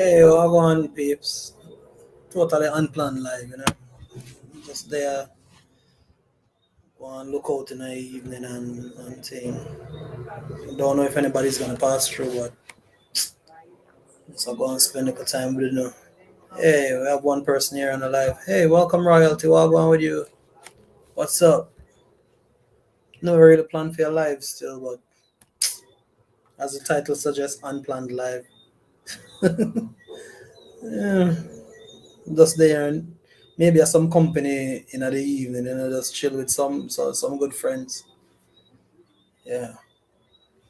Hey, what on, peeps? Totally unplanned live, Just there, go and look out in the evening and thing. Don't know if anybody's gonna pass through, but so go and spend a good time with you. Hey, we have one person here on the live. Hey, welcome royalty. What going with you? What's up? Never really planned for your live still, but as the title suggests, unplanned live. Yeah, just there and maybe at some company in the evening, just chill with some good friends. Yeah.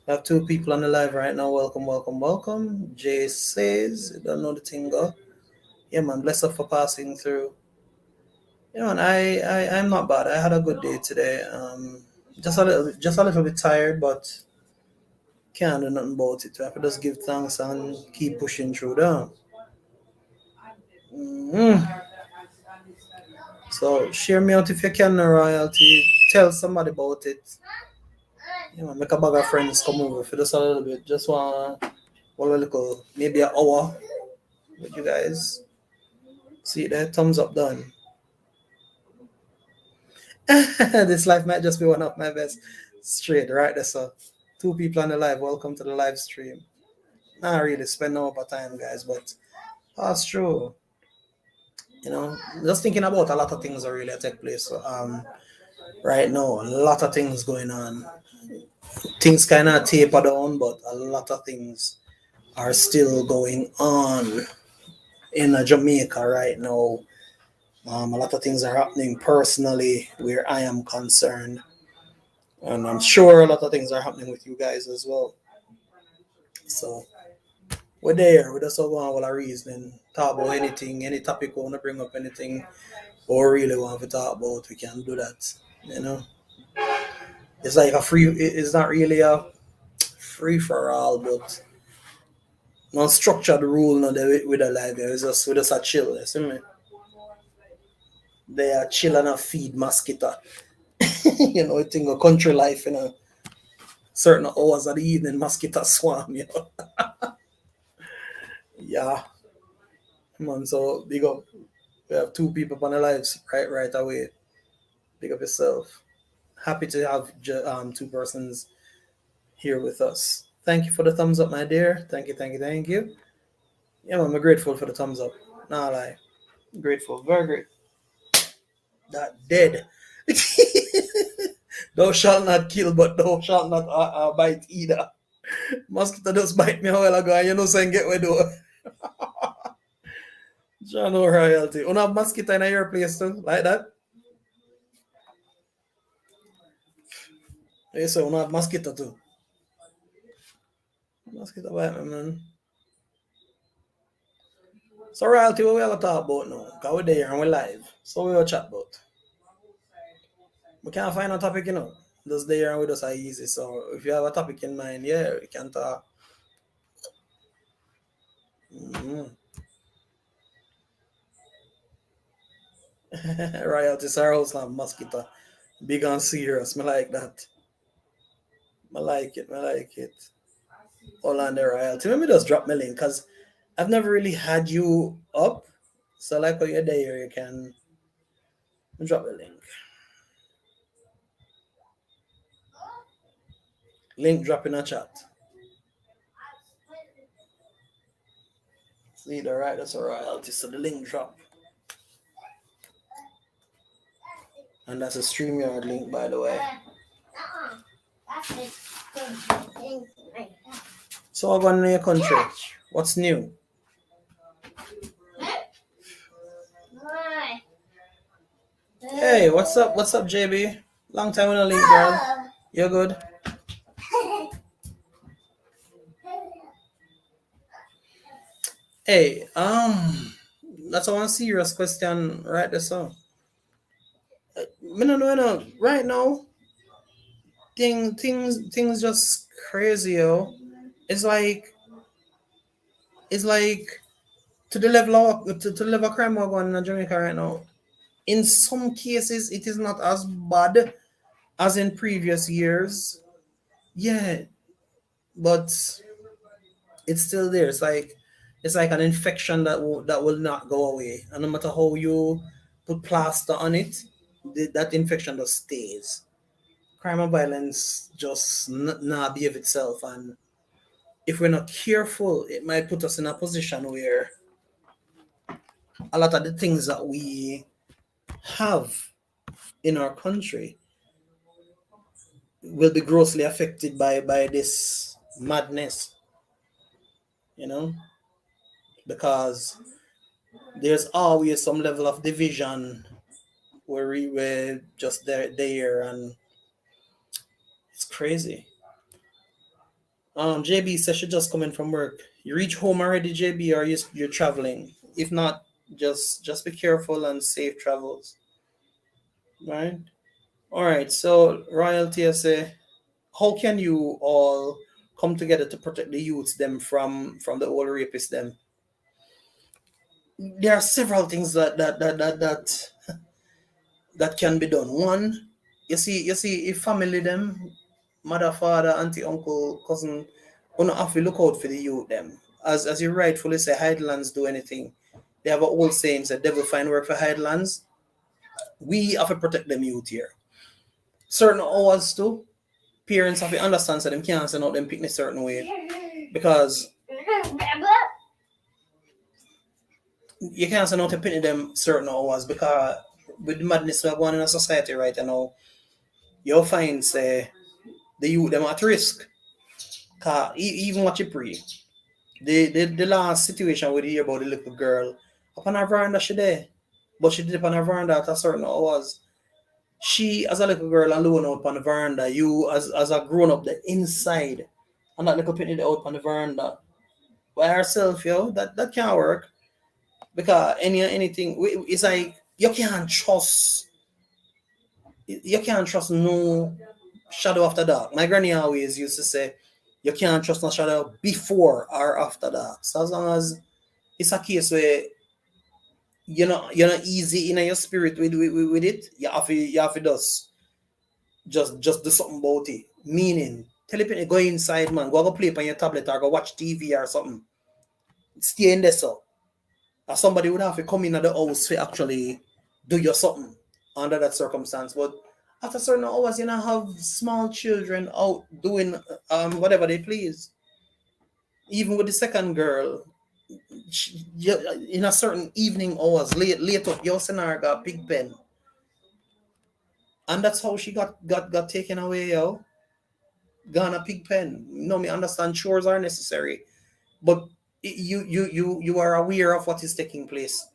I have two people on the live right now. Welcome, welcome, welcome. Jay says, you don't know the thing, go. Yeah, man, bless up for passing through. Yeah, man, I'm not bad. I had a good day today. Just a little bit tired, but can't do nothing about it. I have to just give thanks and keep pushing through them. So share me out if you can, royalty. Tell somebody about it. You know, make a bag of friends come over for just a little bit. Just one little, maybe an hour with you guys. See that thumbs up done. This life might just be one of my best. Straight right there, so two people on the live. Welcome to the live stream. Not really spend no more time, guys, but that's true. Just thinking about a lot of things that really take place. So, right now, a lot of things going on. Things kind of taper down, but a lot of things are still going on in Jamaica right now. A lot of things are happening personally where I am concerned, and I'm sure a lot of things are happening with you guys as well. So we're there. We just all go on with our reasoning, talk about anything, any topic we want to bring up, anything or really want to talk about. We can do that. You know, it's like a free. It's not really a free for all, but no structured rule. No, with a life. It's just we just a chill. You see me? They are chill and a feed mosquito. It think of country life. Certain hours of the evening, mosquito swarm. Yeah, man. So big up. We have two people on the lives right away. Big up yourself. Happy to have two persons here with us. Thank you for the thumbs up, my dear. Thank you, thank you, thank you. Yeah, man, I'm grateful for the thumbs up. Nah, lie. Grateful, very great. That dead. Thou shalt not kill, but thou shalt not bite either. Mosquito just bite me a while ago, and you know, saying get where do. John no royalty. You have mosquito in your place too, like that? Yes, so you have mosquito too. Mosquito bite me, man. So royalty, what we have to talk about now? Because we're there and we're live. So we will chat about. We can't find a topic, Just there and we just are easy. So if you have a topic in mind, yeah, we can talk. Royalty Sarah's not mosquito. Big and serious. Me like that. I like it. I like it. Hold on the royalty. Let me just drop my link because I've never really had you up. So like when you're there, you can drop the link. Link drop in a chat. See the right, that's a royalty. So the link drop. And that's a StreamYard link, by the way. So I'm going to your country. What's new? Hey, what's up? What's up, JB? Long time on the link, girl. You're good? Hey, that's a one serious question right there, so. No. Right now, things just crazy, yo. It's like to the level to the level of crime we're going in Jamaica right now. In some cases, it is not as bad as in previous years. Yeah, but it's still there. It's like It's like an infection that will not go away, and no matter how you put plaster on it, that infection just stays. Crime and violence just not behave itself, and if we're not careful, it might put us in a position where a lot of the things that we have in our country will be grossly affected by this madness, you know, because there's always some level of division where we were just there, and it's crazy. JB says she just coming from work. You reach home already, JB, or you're traveling? If not, just be careful and safe travels, right? All right. So royalty say, how can you all come together to protect the youths them from the old rapists them? There are several things that can be done. One, you see, if family them, mother, father, auntie, uncle, cousin, gonna have to look out for the youth them. As you rightfully say, Highlands do anything. They have an old saying, "The devil find work for Highlands." We have to protect them youth here. Certain hours too. Parents have to understand so them can't send out them picnic certain way, because you can't send out a picnic them certain hours, because with the madness we're going in a society right now, you'll find say the youth them at risk. Cause even what you pray. The last situation we hear about the little girl upon her veranda she there. But she did upon her veranda at a certain hours. She as a little girl alone out on the veranda, you as a grown up the inside, and that little pitney out on the veranda by herself, yo, that can't work. Because anything it's like you can't trust no shadow after dark. My granny always used to say, you can't trust no shadow before or after dark. So as long as it's a case where you're not easy in your spirit with it, you have to just do something about it. Meaning, tell you go inside, man, go play on your tablet or go watch TV or something. Stay in there, so. Or somebody would have to come in at the house to actually do your something under that circumstance. But after certain hours, have small children out doing whatever they please. Even with the second girl, in a certain evening hours, late up, your scenario got big pen, and that's how she got taken away, yo. Gone a pig pen. No, me understand chores are necessary, but you are aware of what is taking place.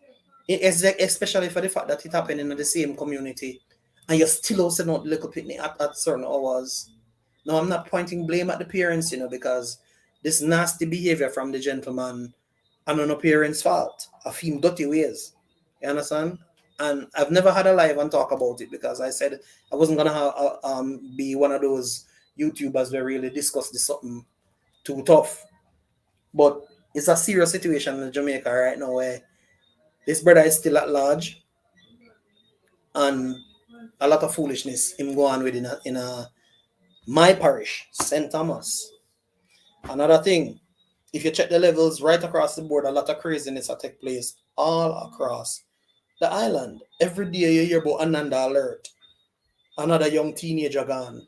Especially for the fact that it happened in the same community, and you're still also not little picnic at certain hours. Now, I'm not pointing blame at the parents, because this nasty behavior from the gentleman and on the parents' fault of him dirty ways. You understand? And I've never had a live and talk about it, because I said I wasn't gonna be one of those YouTubers where really discuss this something too tough. But it's a serious situation in Jamaica right now where this brother is still at large, and a lot of foolishness him go on with in a my parish, St. Thomas. Another thing, if you check the levels right across the board, a lot of craziness that take place all across the island. Every day you hear about Ananda alert, another young teenager gone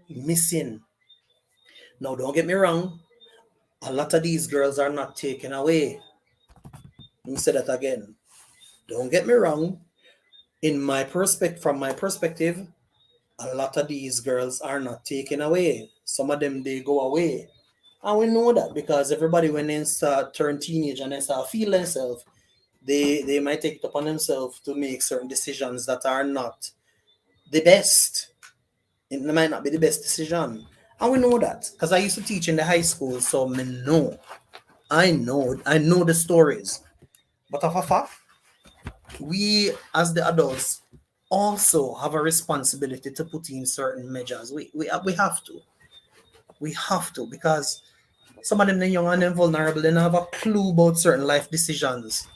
missing. Now, don't get me wrong, a lot of these girls are not taken away. Let me say that again. Don't get me wrong. From my perspective, a lot of these girls are not taken away. Some of them they go away. And we know that because everybody when they start turn teenage and they start feel themselves, they might take it upon themselves to make certain decisions that are not the best. It might not be the best decision. And we know that. Because I used to teach in the high school, so me know. I know the stories. But of a fact, we as the adults also have a responsibility to put in certain measures. We have to. We have to, because some of them they're young and they're vulnerable, they don't have a clue about certain life decisions.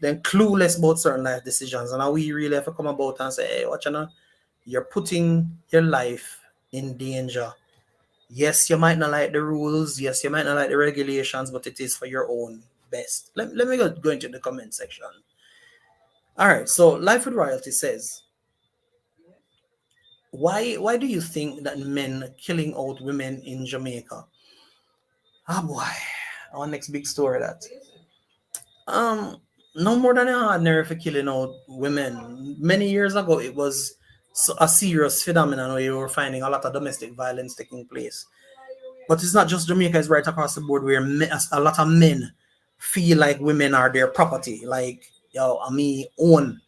They're clueless about certain life decisions. And now we really have to come about and say, hey, watch you're putting your life in danger. Yes, you might not like the rules. Yes, you might not like the regulations, but it is for your own best. Let me go into the comment section. All right. So Life with Royalty says, why do you think that men killing out women in Jamaica? Ah boy, our next big story that. Um, no more than an ordinary for killing out women. Many years ago, it was a serious phenomenon where you were finding a lot of domestic violence taking place. But it's not just Jamaica; it's right across the board where a lot of men feel like women are their property. Like, yo, I me own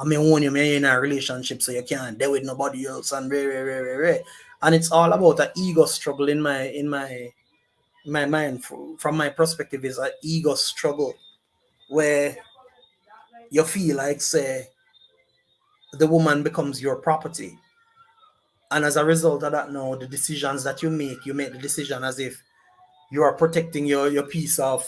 you, me in a relationship, so you can't deal with nobody else, and and it's all about an ego struggle in my mind. From my perspective, is an ego struggle where you feel like, say, the woman becomes your property, and as a result of that, now the decisions that you make the decision as if you are protecting your piece of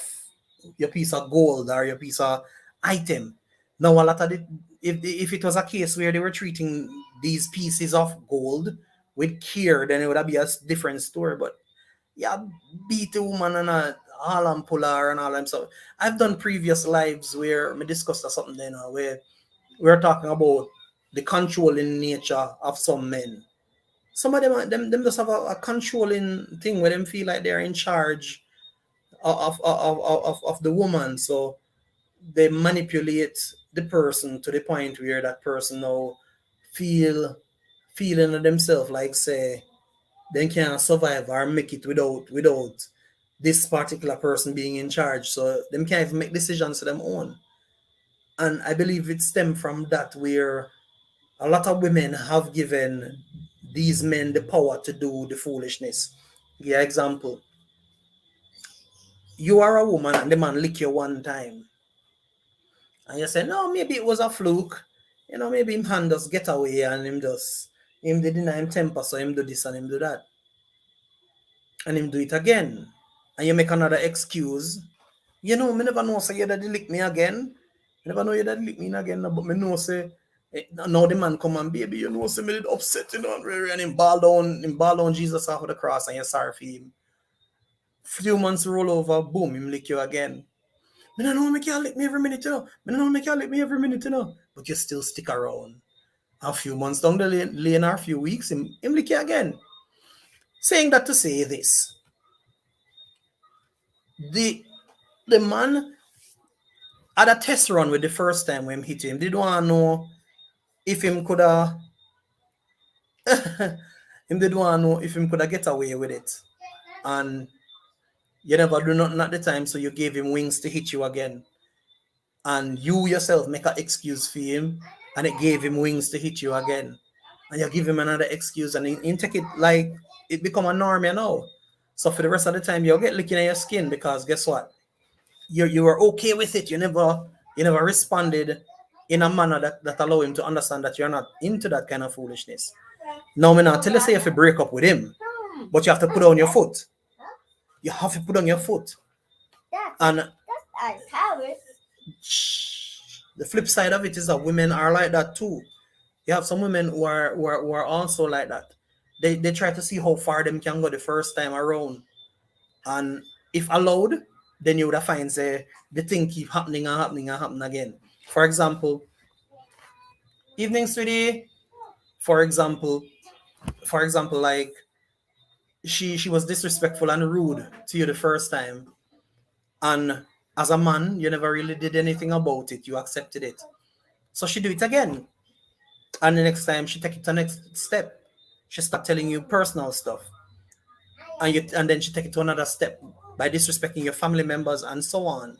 gold or your piece of item. Now, a lot of the, if it was a case where they were treating these pieces of gold with care, then it would be a different story. But yeah, beat a woman and all and pull her and all them. So I've done previous lives where we discussed something then where we're talking about the controlling nature of some men. Some of them just have a controlling thing where them feel like they're in charge of the woman. So they manipulate the person to the point where that person now feel feeling of themselves like, say, they can't survive or make it without this particular person being in charge. So them can't even make decisions to them own. And I believe it stemmed from that where a lot of women have given these men the power to do the foolishness. Yeah, example. You are a woman and the man lick you one time. And you say, no, maybe it was a fluke. Maybe him hand just get away and him did deny him temper, so him do this and him do that. And him do it again. And you make another excuse. Me never know say you daddy lick me again. Me never know you daddy lick me again, but me know say now the man come and baby, say me did upset, and him ball down Jesus off of the cross and you're sorry for him. Few months roll over, boom, him lick you again. Me don't know make you lick me every minute, Me don't know make you lick me every minute, But you still stick around. A few months down the lane or a few weeks, him lick you again. Saying that to say this. The the man had a test run with the first time when him hit him. Did want to know if him coulda him did want to know if him coulda get away with it. And you never do nothing at the time, so you gave him wings to hit you again. And you yourself make an excuse for him, and it gave him wings to hit you again. And you give him another excuse, and he take it like it become a norm, So for the rest of the time, you'll get licking at your skin because guess what? You were okay with it. You never responded in a manner that allow him to understand that you're not into that kind of foolishness. Now, me not tell you say you have to break up with him, but you have to put on your foot. You have to put on your foot. And the flip side of it is that women are like that too. You have some women who are also like that. They try to see how far them can go the first time around. And if allowed, then you would have find say the thing keep happening and happening and happening again. For example, evening sweetie, for example, like she was disrespectful and rude to you the first time. And as a man, you never really did anything about it. You accepted it. So she do it again. And the next time she take it to the next step. She start telling you personal stuff. And then she take it to another step by disrespecting your family members and so on.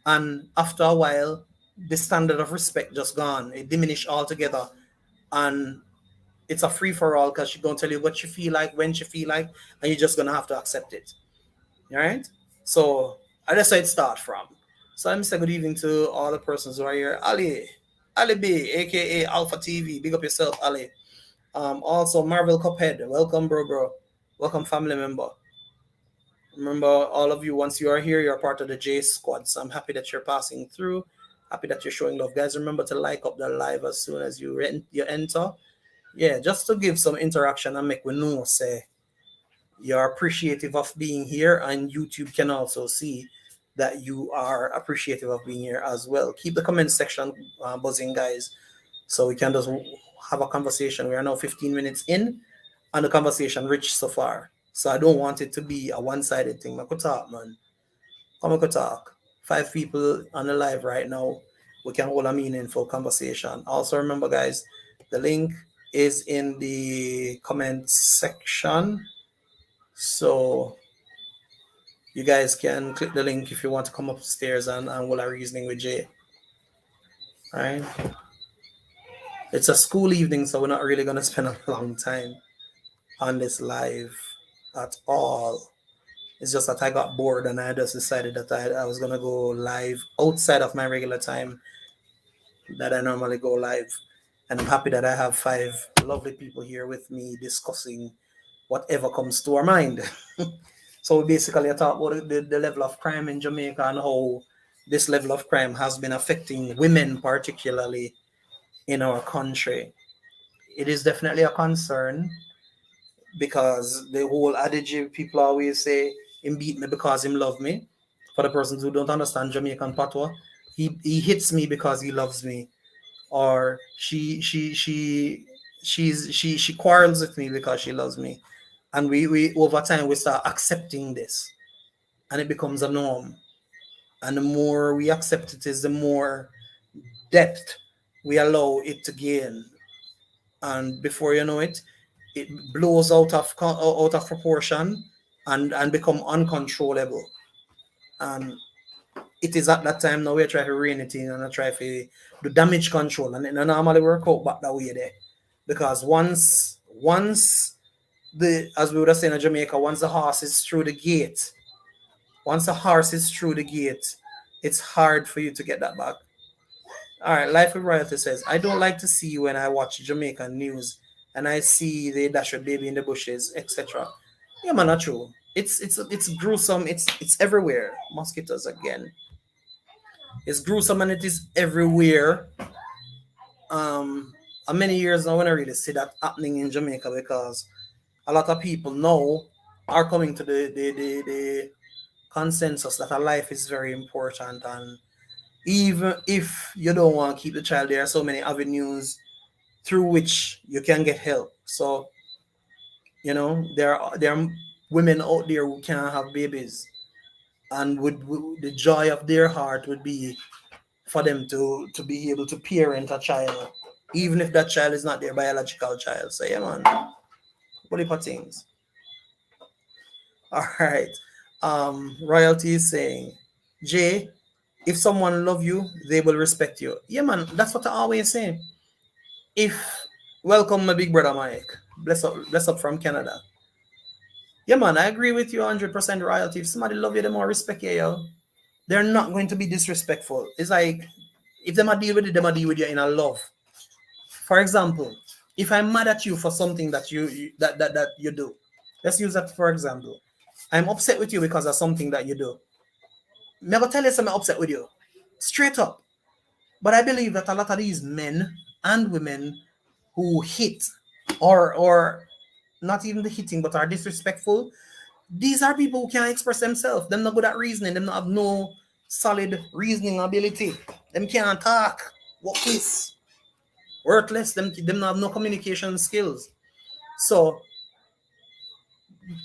And after a while, the standard of respect just gone. It diminished altogether. And it's a free for all because she's gonna tell you what she feel like, when she feel like, and you're just gonna have to accept it. All right? So that's where it start from. So I'm saying good evening to all the persons who are here. Ali B, aka Alpha TV. Big up yourself, Ali. Also Marvel Cuphead. Welcome, bro. Welcome, family member. Remember, all of you, once you are here, you're part of the J Squad. So I'm happy that you're passing through. Happy that you're showing love. Guys, remember to like up the live as soon as you enter. Yeah, just to give some interaction and make we know, say, You're appreciative of being here, and YouTube can also see that you are appreciative of being here as well. Keep the comment section buzzing, guys, so we can just have a conversation. We are now 15 minutes in, and the conversation rich so far. So I don't want it to be a one-sided thing. I could talk, man. Come on, could talk. 5 people on the live right now. We can hold a meaningful conversation. Also, remember, guys, the link is in the comment section. So you guys can click the link if you want to come upstairs and we'll have reasoning with Jay. Right? It's a school evening, so we're not really gonna spend a long time on this live at all. It's just that I got bored and I just decided that I was gonna go live outside of my regular time that I normally go live. And I'm happy that I have 5 lovely people here with me discussing whatever comes to our mind. So we basically talk about the level of crime in Jamaica and how this level of crime has been affecting women, particularly in our country. It is definitely a concern because the whole adage people always say, him beat me because him love me. For the persons who don't understand Jamaican patois, he hits me because he loves me, or she quarrels with me because she loves me, and we over time we start accepting this, and it becomes a norm. And the more we accept it, is the more depth we allow it to gain, and before you know it, it blows out of proportion and become uncontrollable. And it is at that time now we try to rein it in and I try to do damage control, and it don't normally work out back that way there. Because once the, as we would have said in Jamaica, once the horse is through the gate, once the horse is through the gate, it's hard for you to get that back. All right, Life with Royalty says, I don't like to see when I watch Jamaican news and I see the Dasher baby in the bushes, etc. Yeah, man, not true. It's gruesome. It's everywhere. Mosquitoes again. It's gruesome and it is everywhere. And many years now when I really see that happening in Jamaica, because a lot of people now are coming to the consensus that a life is very important, and even if you don't want to keep the child, there are so many avenues through which you can get help. So there are women out there who can't have babies, and would the joy of their heart would be for them to be able to parent a child, even if that child is not their biological child. So yeah, man, what do you things? All right. Royalty is saying, Jay, if someone love you, they will respect you. Yeah, man, that's what I always say. If welcome my big brother Mike, bless up from Canada. Yeah, man, I agree with you 100% royalty. If somebody love you, they more respect you, yo. They're not going to be disrespectful. It's like if them a deal with it, them a deal with you in a love. For example, if I'm mad at you for something that that you do, let's use that for example. I'm upset with you because of something that you do. Never tell you I'm upset with you, straight up. But I believe that a lot of these men and women who hit, or not even the hitting, but are disrespectful, these are people who can't express themselves. Them not good at reasoning. Them not have no solid reasoning ability. Them can't talk. What is worthless? Them not have no communication skills. So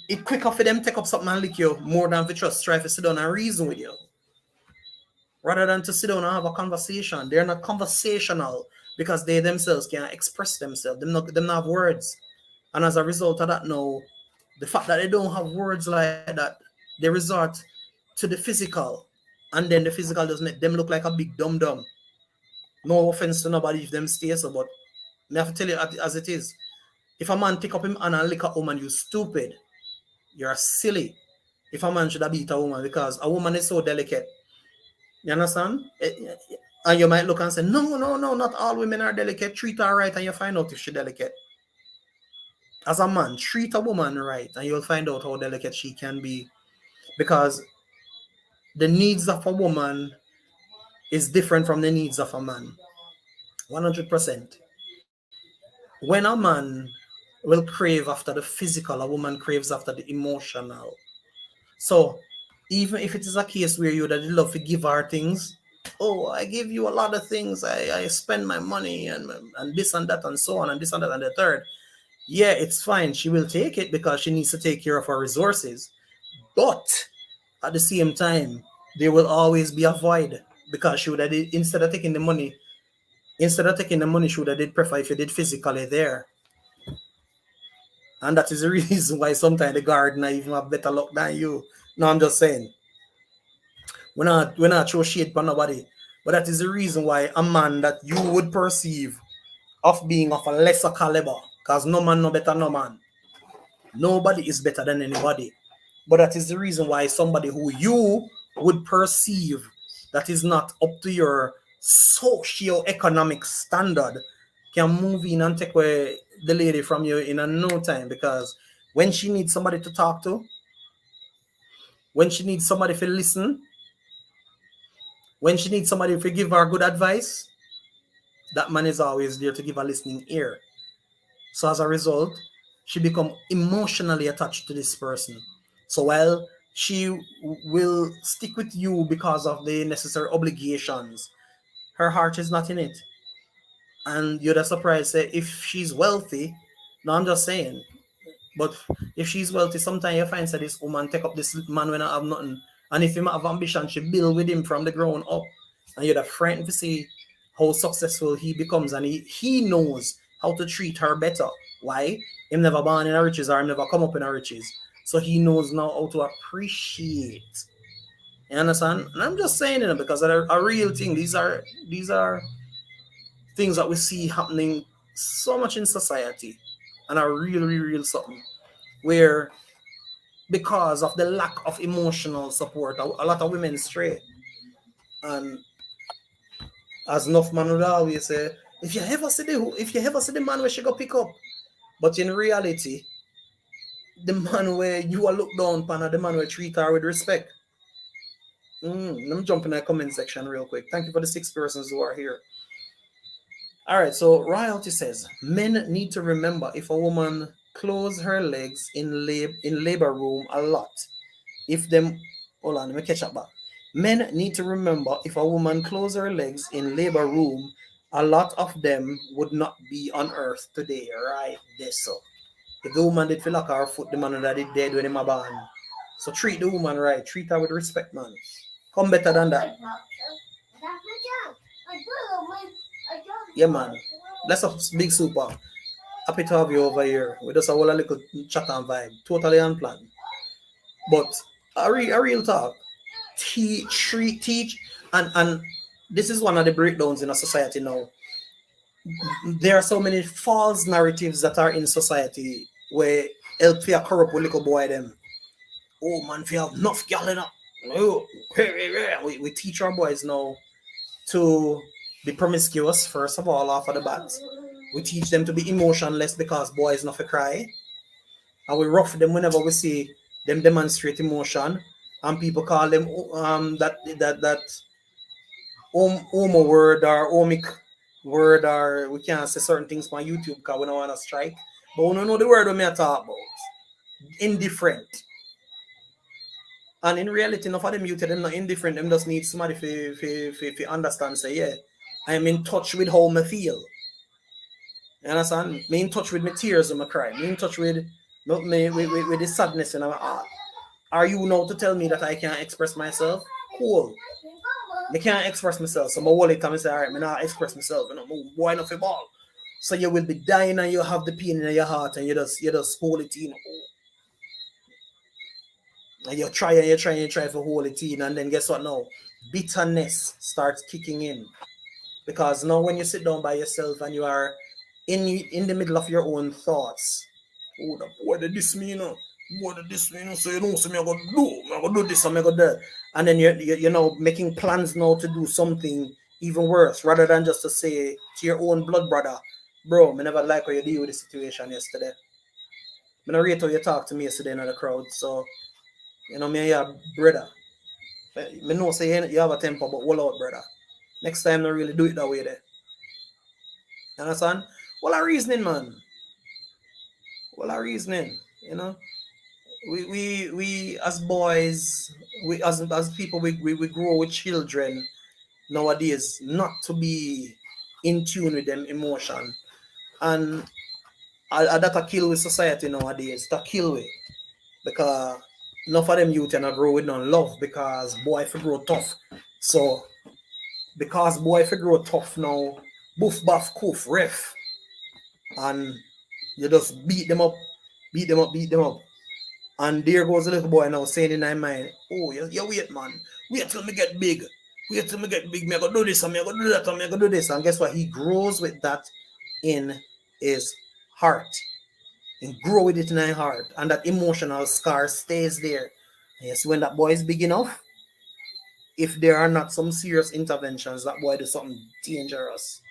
it quicker for them take up something and lick you more than for just try to sit down and reason with you, rather than to sit down and have a conversation. They're not conversational because they themselves can't express themselves. Them not have words. And as a result of that now, the fact that they don't have words like that, they resort to the physical. And then the physical does make them look like a big dum-dum. No offense to nobody if them stay so, but I have to tell you as it is. If a man pick up him and lick a woman, you stupid. You're silly. If a man should have beat a woman, because a woman is so delicate. You understand? And you might look and say, no, not all women are delicate. Treat her right and you find out if she's delicate. As a man, treat a woman right and you'll find out how delicate she can be. Because the needs of a woman is different from the needs of a man. 100%. When a man will crave after the physical, a woman craves after the emotional. So even if it is a case where you that love to give her things, oh, I give you a lot of things, I spend my money and this and that and so on and this and that and the third. Yeah, it's fine. She will take it because she needs to take care of her resources. But at the same time, there will always be a void because she would have did, instead of taking the money, she would have did prefer if you did physically there. And that is the reason why sometimes the gardener even have better luck than you. No, I'm just saying. We're not throw shade for nobody. But that is the reason why a man that you would perceive of being of a lesser caliber, because no man no better no man. Nobody is better than anybody. But that is the reason why somebody who you would perceive that is not up to your socio-economic standard can move in and take away the lady from you in a no time, because when she needs somebody to talk to, when she needs somebody to listen, when she needs somebody to give her good advice, that man is always there to give a listening ear. So as a result, she become emotionally attached to this person. So while she will stick with you because of the necessary obligations, her heart is not in it. And you're surprised if she's wealthy. No, I'm just saying. But if she's wealthy, sometimes you find that this woman take up this man when I have nothing. And if he might have ambition, she build with him from the ground up. And you're the friend to see how successful he becomes. And he knows how to treat her better. Why? Him never born in a riches or him never come up in a riches. So he knows now how to appreciate. You understand? And I'm just saying it because they're a real thing. These are things that we see happening so much in society and are real something where because of the lack of emotional support, a lot of women stray. And as enough man would always say, if you ever see the man where she go pick up, but in reality, the man where you are look down upon, the man where treat her with respect. Let me jump in the comment section real quick. Thank you for the 6 persons who are here. All right, so royalty says men need to remember if a woman close her legs in labor room a lot. If them hold on, let me catch up back. Men need to remember if a woman close her legs in labor room, a lot of them would not be on earth today, right? This so. If the woman did feel like her foot, the man that did dead when him a born. So treat the woman right, treat her with respect, man. Come better than that. Yeah, man. That's a big super. Happy to have you over here. We just a whole little chat and vibe. Totally unplanned. But a real talk. Teach, and this is one of the breakdowns in a society now. There are so many false narratives that are in society where help fear corrupt with little boy them. Oh man, we have enough gal in up. Oh, we teach our boys now to be promiscuous, first of all, off of the bat. We teach them to be emotionless because boys not for cry. And we rough them whenever we see them demonstrate emotion. And people call them that homo word or homic word, or we can't say certain things on YouTube because we don't want to strike. But we don't know the word we may talk about. Indifferent. And in reality, enough of them youth, them not indifferent. Them just need somebody to understand, say, yeah, I'm in touch with how I feel. You understand? Me in touch with my tears and my cry. Me in touch with the sadness in my heart. Are you now to tell me that I can't express myself? Cool. I can't express myself. So my wallet come and say, all right, I not express myself. You know, boy not ball. So you will be dying and you have the pain in your heart and you just hold it in. And you try to hold it in, and then guess what now? Bitterness starts kicking in. Because now when you sit down by yourself and you are in the middle of your own thoughts, oh, the boy did this me, you know. Boy did this me, you know, so you know, so I'm gonna do this, I'm gonna do that. And then you're now making plans now to do something even worse, rather than just to say to your own blood brother, bro, I never like how you deal with the situation yesterday. I don't rate how you talk to me yesterday in the crowd, so you know, me and your brother. Me know say you have a temper, but hold out, brother. Next time, not really do it that way there. You understand? Well, a reasoning, man. Well, our reasoning, you know. We as boys, we as people, we grow with children nowadays not to be in tune with them emotion. And that a kill with society nowadays. That kill with. Because enough of them youth and grow with no love because boy if grow tough. So because boy if grow tough now, boof buff coof ref. And you just beat them up, beat them up, beat them up. And there goes the little boy now saying in my mind, oh, you wait, man. Wait till me get big. Wait till me get big. Me I go do this and me I go do that and me I go do this. And guess what? He grows with that in his heart. And grow with it in his heart. And that emotional scar stays there. Yes, when that boy is big enough, if there are not some serious interventions, that boy do something dangerous.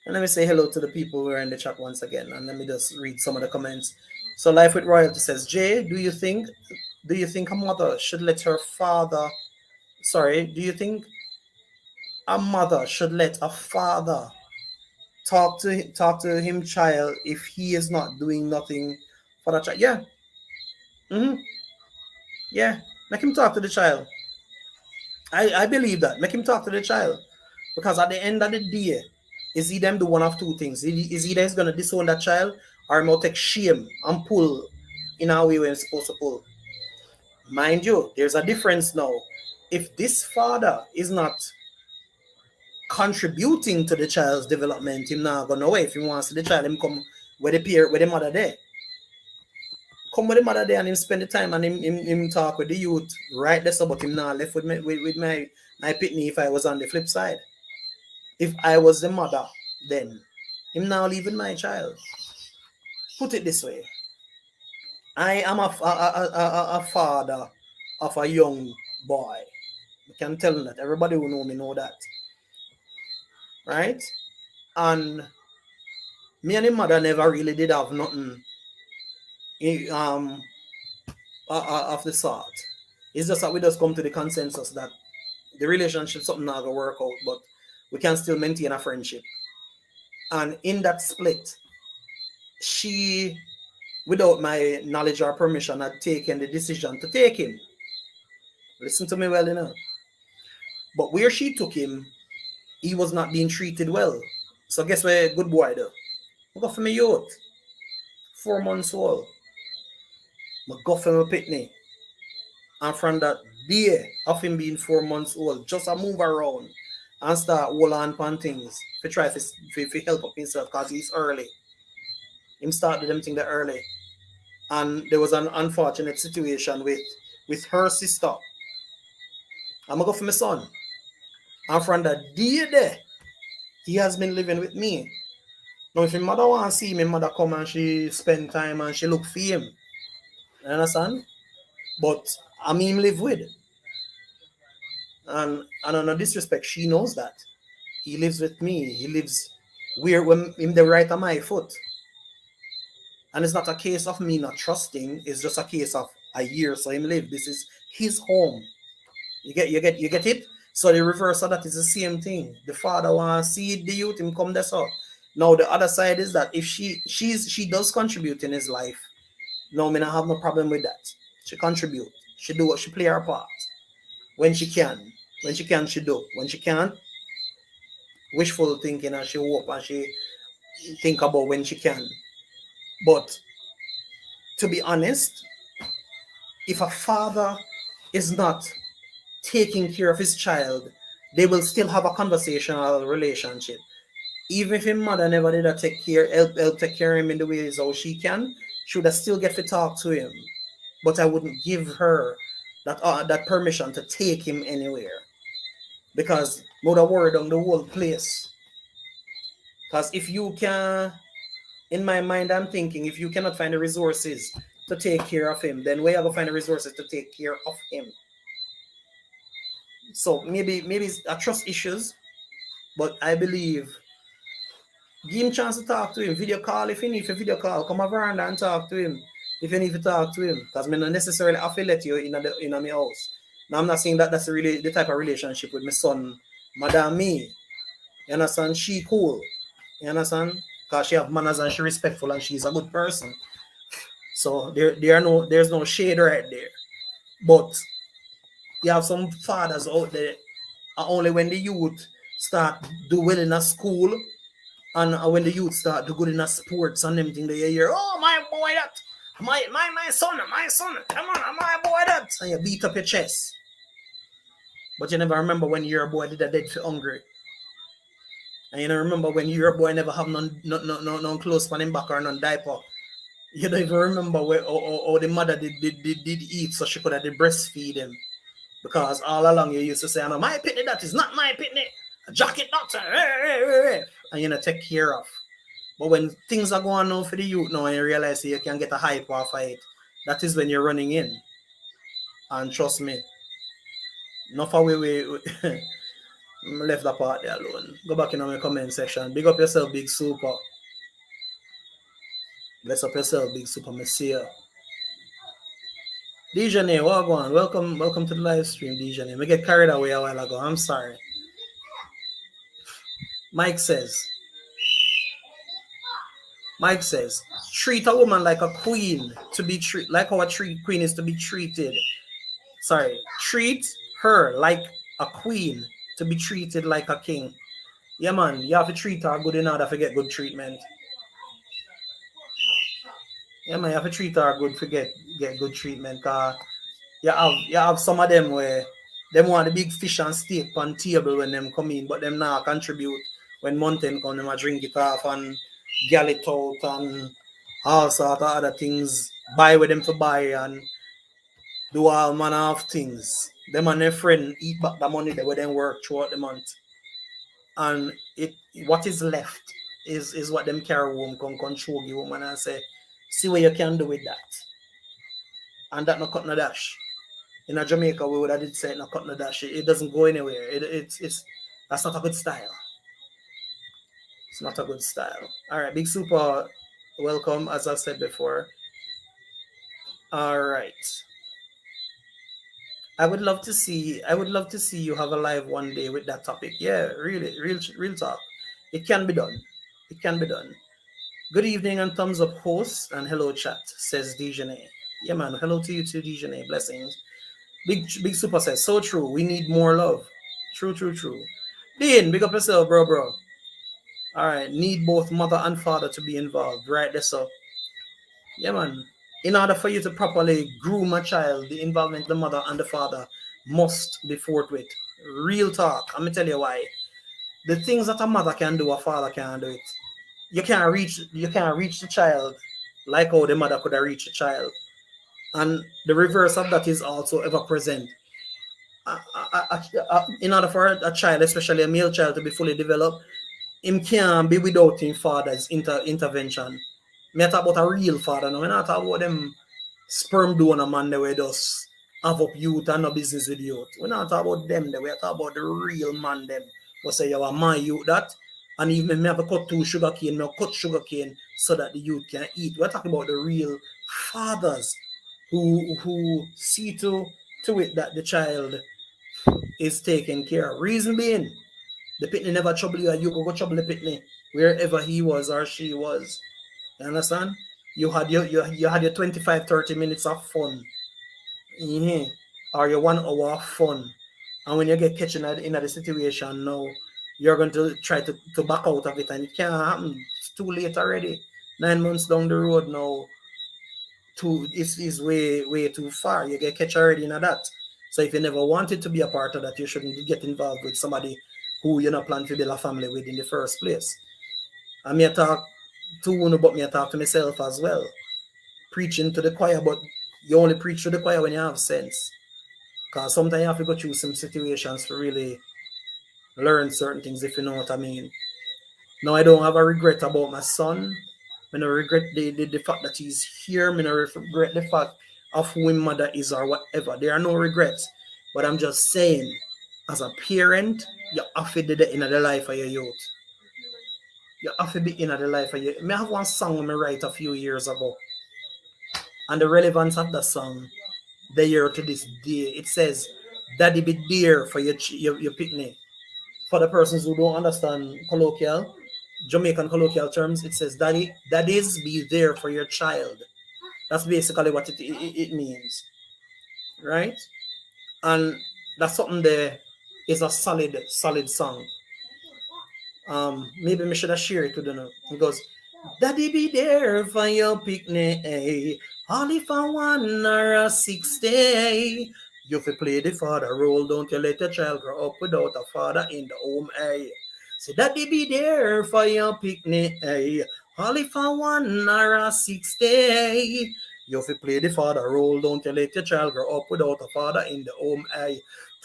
And let me say hello to the people who are in the chat once again. And let me just read some of the comments. So Life with Royalty says, Jay, do you think a mother should let her father do you think a mother should let a father talk to him child if he is not doing nothing for that child? Yeah. Mm-hmm. Yeah. Make him talk to the child. I believe that. Make him talk to the child. Because at the end of the day, is he them do one of two things? Is he that's gonna disown that child or will take shame and pull in a way when he's supposed to pull? Mind you, there's a difference now. If this father is not contributing to the child's development, him not gonna know if he wants the child, him come with the mother there. Come with the mother there and him spend the time and him talk with the youth right there, so but him not left with me with my pitney if I was on the flip side. If I was the mother, then him now leaving my child. Put it this way. I am a father of a young boy. I can tell him that. Everybody who know me know that. Right? And me and his mother never really did have nothing of the sort. It's just that we just come to the consensus that the relationship something not gonna work out, but we can still maintain a friendship. And in that split, she, without my knowledge or permission, had taken the decision to take him. Listen to me well enough. But where she took him, he was not being treated well. So guess where good boy though? I go for my youth. 4 months old. I go for my pitney. And from that day of him being 4 months old, just a move around and start hold on pan things to try to help up himself because he's early. Him started them thing that early. And there was an unfortunate situation with her sister. I'm gonna go for my son. And from that day there, he has been living with me. Now if your mother want to see me, mother come and she spend time and she look for him. You understand? But I mean him live with. And on no disrespect, she knows that. He lives with me. He lives where when in the right of my foot. And it's not a case of me not trusting, it's just a case of a year so him live. This is his home. You get it? So the reverse of that is the same thing. The father want to see the youth him come there so. Now the other side is that if she does contribute in his life, no, me not have no problem with that. She contribute. She do what she play her part. When she can. When she can, she do. When she can't, wishful thinking and she hope and she think about when she can. But to be honest, if a father is not taking care of his child, they will still have a conversational relationship. Even if his mother never did help take care of him in the ways how she can, she would still get to talk to him. But I wouldn't give her that permission to take him anywhere. Because mother worried on the whole place. Because if you can, in my mind, I'm thinking if you cannot find the resources to take care of him, then where you go find the resources to take care of him? So maybe it's a trust issues, but I believe give him a chance to talk to him. Video call if you need to video call. Come over and talk to him if you need to talk to him. Because I not necessarily have to let you in my house. Now I'm not saying that that's really the type of relationship with my son, Madam me. You understand? She cool. You understand? Because she have manners and she respectful and she's a good person. So there's no shade right there. But you have some fathers out there, only when the youth start do well in a school, and when the youth start do good in a sports and everything, they hear, oh my boy that, my son, come on, my boy that, and you beat up your chest. But you never remember when your boy did a dead for hungry. And you don't remember when your boy never have none clothes on him back or none diaper. You don't even remember where or the mother did eat so she could have breastfeed him. Because all along you used to say, no, my pitney, that is not my pitney. A jacket doctor. And you know, take care of. But when things are going on for the youth now and you realize you can get a hype off of it, that is when you're running in. And trust me, enough away we left that part there alone. Go back in my comment section. Big up yourself, Big Super. Bless up yourself, Big Super Messiah. Dijane, Wagwan, welcome to the live stream, Dijane. We get carried away a while ago. I'm sorry. Mike says, treat a woman like a queen to be treated, like how a queen is to be treated. Sorry, treat her like a queen to be treated like a king. Yeah, man, you have to treat her good in order to get good treatment. Yeah, man, you have to treat her good to get good treatment. Cause you have some of them where them want the big fish and steak on table when them come in, but them now contribute when mountain come, them a drink it off and gal it out and all sort of other things. Buy with them to buy and do all manner of things. Them and their friend eat back the money that we then work throughout the month. And what is left is what them carry home, come control the woman and say, see what you can do with that. And that no cut no dash. In a Jamaica, we would have did say no cut no dash. It doesn't go anywhere. It's that's not a good style. It's not a good style. All right, Big Super, welcome as I said before. All right. I would love to see you have a live one day with that topic. Yeah, really, real talk. It can be done. It can be done. Good evening and thumbs up, host, and hello chat, says Dijane. Yeah, man. Hello to you too, Dijane. Blessings. Big Super says, so true. We need more love. True. Dean, big up yourself, bro. All right. Need both mother and father to be involved. Right there, so. Yeah, man. In order for you to properly groom a child, the involvement of the mother and the father must be forthwith. Real talk. I'm gonna tell you why. The things that a mother can do, a father can't do it. You can't reach the child like how the mother could have reached the child. And the reverse of that is also ever present. In order for a child, especially a male child, to be fully developed, him can't be without his father's intervention. Me talk about a real father now. Me not talk about them sperm donor man that we just have up youth and no business with youth. We not talk about them. We talk about the real man them. We say you are my youth that. And even me have to cut two sugar cane, me cut sugar cane so that the youth can eat. We're talking about the real fathers who see to it that the child is taken care of. Reason being, the pitney never trouble you, and you go trouble the pitney wherever he was or she was. You understand? You had your 25, 30 minutes of fun. Mm-hmm. Or your 1 hour of fun. And when you get catching in the situation now, you're going to try to back out of it, and it can't happen. It's too late already. 9 months down the road now, is way too far. You get catch already in that. So if you never wanted to be a part of that, you shouldn't get involved with somebody who you not plan to build a family with in the first place. And me talk to one, but me talk to myself as well. Preaching to the choir, but you only preach to the choir when you have sense. Because sometimes you have to go through some situations to really learn certain things, if you know what I mean. Now, I don't have a regret about my son. I don't regret the fact that he's here. I don't regret the fact of who his mother is or whatever. There are no regrets. But I'm just saying, as a parent, you have to do that in the life of your youth. You have to be in the life of your... I have one song I write a few years ago. And the relevance of the song, the year to this day, it says, Daddy be there for your pitney. For the persons who don't understand Jamaican colloquial terms, it says, Daddies be there for your child. That's basically what it means, right? And that's something there is a solid song. Maybe we should have shared it with you. It goes, Daddy be there for your picnic, eh? Only for 1 or 60. You fi play the father role, don't you let your child grow up without a father in the home, eh? Say Daddy be there for your picnic, eh? Only for 1 or 60. You fi play the father role, don't you let your child grow up without a father in the home, eh?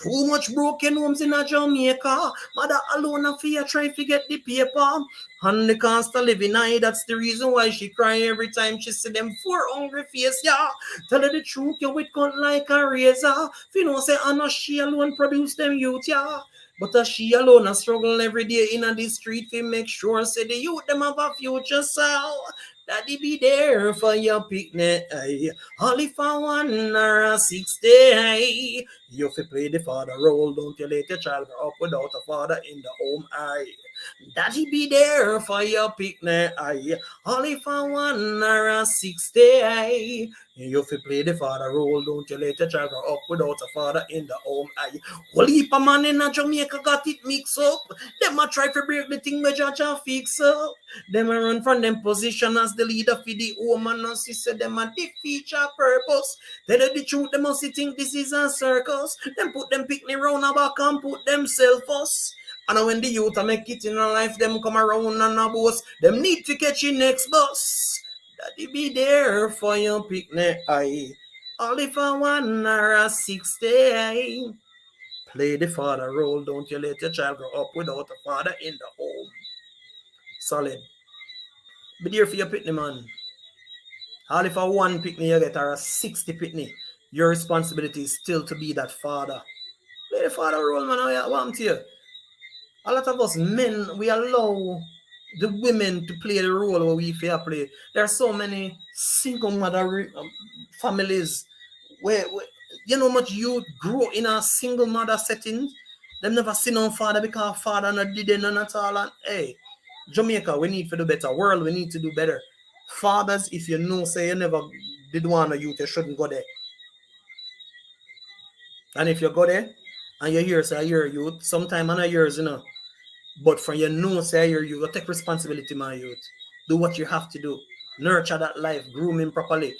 Too much broken homes in a Jamaica. Mother alone a fear trying to get the paper. And the cost of living high, that's the reason why she cry every time she see them four hungry face, yeah. Tell her the truth, you wit cut like a razor. If you know say Anna she alone produce them youth, yeah. But as she alone a struggle every day in the street to make sure say the youth them have a future, so Daddy be there for your picnic, aye. Only for 1 or 60, aye. You fi play the father role, don't you let your child grow up without a father in the home, aye. Daddy be there for your picnic, aye. Only for 1 or 60, aye. You fi play the father role, don't you let your child grow up without a father in the home, aye. Whole heap of man in a Jamaica got it mixed up. Them a try to break the thing, but judge a fix up. Them a run from them position as the leader for the home, and us said them a defeat your purpose. Tell you the truth, they must think this is a circus. Them put them picnic round a back and put themselves first. And when the youth a make it in a life, them come around and a boss. Them need to catch your next bus. Daddy be there for your picnic, aye. Only for 1 or 60, aye. Play the father role, don't you let your child grow up without a father in the home. Solid. Be there for your pitney, man. All if a 1 pitney you get or a 60 pitney, your responsibility is still to be that father. Play the father role, man. I want to you. A lot of us men, we allow the women to play the role where we fair play. There are so many single mother families where you know much you grow in a single mother setting. Them never see no father because father not did none at all. And hey, Jamaica, we need to do better. World, we need to do better. Fathers, if you know, say you never did want a youth, you shouldn't go there. And if you go there and you hear say you're a youth, sometime on a years, you know. But for you know, say you go take responsibility, my youth. Do what you have to do. Nurture that life, groom him properly.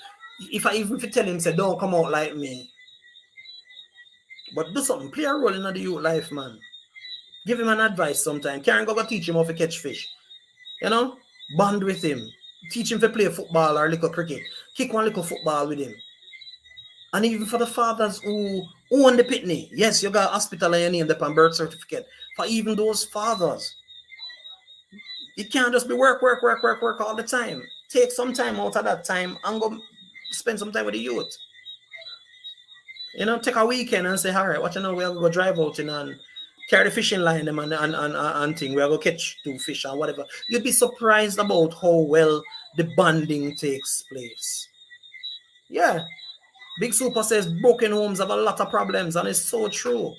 If you tell him, say, don't come out like me. But do something, play a role in the youth life, man. Give him an advice sometime. Karen go teach him how to catch fish. You know? Bond with him. Teach him to play football or little cricket. Kick one little football with him. And even for the fathers who own the pitney, yes, you got hospital and your name, the birth certificate. For even those fathers, it can't just be work all the time. Take some time out of that time and go spend some time with the youth. You know, take a weekend and say, all right, what you know, we're going to go drive out and carry the fishing line them and thing. We're going to catch 2 fish and whatever. You'd be surprised about how well the bonding takes place. Yeah. Big Super says broken homes have a lot of problems, and it's so true.